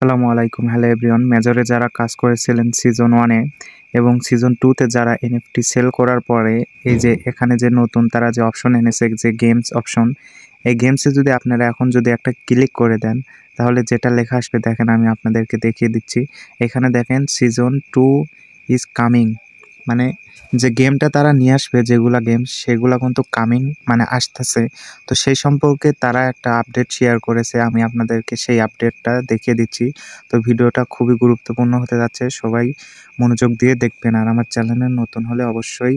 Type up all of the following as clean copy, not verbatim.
আসসালামু আলাইকুম। Hello everyone. মেজরে যারা কাজ করেছিলেন সিজন 1 এ এবং সিজন 2 তে যারা এনএফটি সেল করার পরে এই যে এখানে যে নতুন তারা যে অপশন এনেছে যে গেমস অপশন, এই গেমসে যদি আপনারা এখন যদি একটা ক্লিক করে দেন তাহলে যেটা লেখা আসবে দেখেন আমি আপনাদেরকে দেখিয়ে দিচ্ছি। এখানে দেখেন সিজন 2 ইজ কামিং, মানে যে গেমটা তারা নিয়ে আসবে যেগুলা গেম সেগুলা কিন্তু কামিং মানে আসতেছে। তো সেই সম্পর্কে তারা একটা আপডেট শেয়ার করেছে, আমি আপনাদেরকে সেই আপডেটটা দেখিয়ে দিচ্ছি। তো ভিডিওটা খুবই গুরুত্বপূর্ণ হতে যাচ্ছে, সবাই মনোযোগ দিয়ে দেখবেন। আর আমার চ্যানেলে নতুন হলে অবশ্যই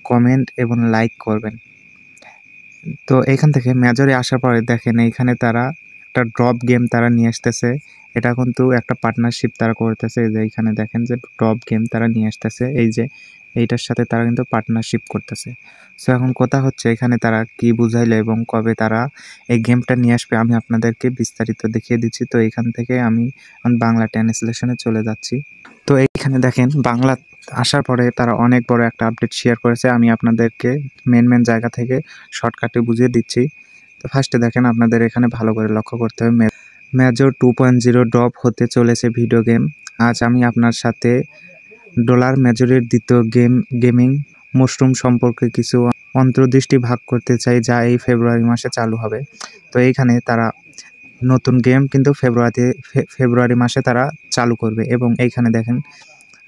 কমেন্ট এবং লাইক করবেন। তো এইখান থেকে মেজরে আসার পরে দেখেন এইখানে তারা একটা ড্রপ গেম তারা নিয়ে আসতেছে। এটা কিন্তু একটা পার্টনারশিপ তারা করতেছে। এই যে এইখানে দেখেন যে ড্রপ গেম তারা নিয়ে আসতেছে, এই যে এইটার সাথে তারা কিন্তু পার্টনারশিপ করতেছে। সো এখন কথা হচ্ছে এখানে তারা কি বুঝাইলো এবং কবে তারা এই গেমটা নিয়ে আসবে আমি আপনাদেরকে বিস্তারিত দেখিয়ে দিচ্ছি। তো এইখান থেকে আমি বাংলা ট্রান্সলেশনে চলে যাচ্ছি। তো এইখানে দেখেন বাংলা আসার পরে তারা অনেক বড় একটা আপডেট শেয়ার করেছে, আমি আপনাদেরকে মেন জায়গা থেকে শর্টকাটে বুঝিয়ে দিচ্ছি। তো ফার্স্টে দেখেন আপনাদের এখানে ভালো করে লক্ষ্য করতে হবে, মেজর 2.0 ড্রপ হতে চলেছে ভিডিও গেম। আজ আমি আপনার সাথে ডলার মেজরের দ্বিতীয় গেমিং মশরুম সম্পর্কে কিছু অন্তর্দৃষ্টি ভাগ করতে চাই, যা এই ফেব্রুয়ারি মাসে চালু হবে। তো এইখানে তারা নতুন গেম কিন্তু ফেব্রুয়ারি মাসে তারা চালু করবে এবং এইখানে দেখেন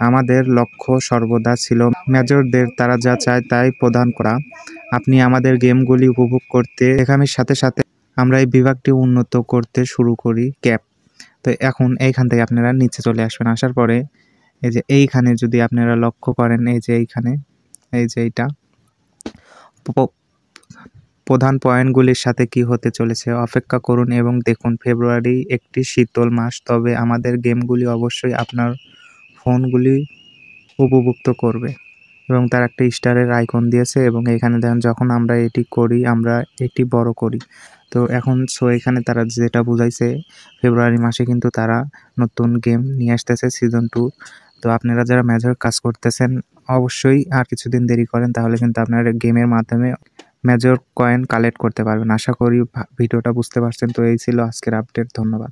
আমাদের লক্ষ্য সর্বদা ছিল মেজরদের তারা যা চায় তাই প্রদান করা। আপনি আমাদের গেমগুলি উপভোগ করতে এখানের সাথে সাথে আমরা এই বিভাগটি উন্নত করতে শুরু করি ক্যাপ। তো এখন এইখান থেকে আপনারা নিচে চলে আসবেন। আসার পরে এই যে এইখানে যদি আপনারা লক্ষ্য করেন, এই যে এইখানে এই যে এইটা প্রধান পয়েন্টগুলির সাথে কি হতে চলেছে অপেক্ষা করুন এবং দেখুন। ফেব্রুয়ারি একটি শীতল মাস, তবে আমাদের গেমগুলি অবশ্যই আপনার ফোনগুলি উপভুক্ত করবে। এবং তার একটা স্টারের আইকন দিয়েছে এবং এখানে দেখেন যখন আমরা এটি করি আমরা এটি বড় করি। তো এখন এখানে তারা যেটা বুঝাইছে ফেব্রুয়ারি মাসে কিন্তু তারা নতুন গেম নিয়ে আসতেছে সিজন 2। তো আপনারা যারা মেজর কাজ করতেছেন অবশ্যই আর কিছুদিন দেরি করেন, তাহলে কিন্তু আপনারা গেমের মাধ্যমে মেজর কয়েন কালেক্ট করতে পারবেন। আশা করি ভিডিওটা বুঝতে পারছেন। তো এই ছিল আজকের আপডেট। ধন্যবাদ।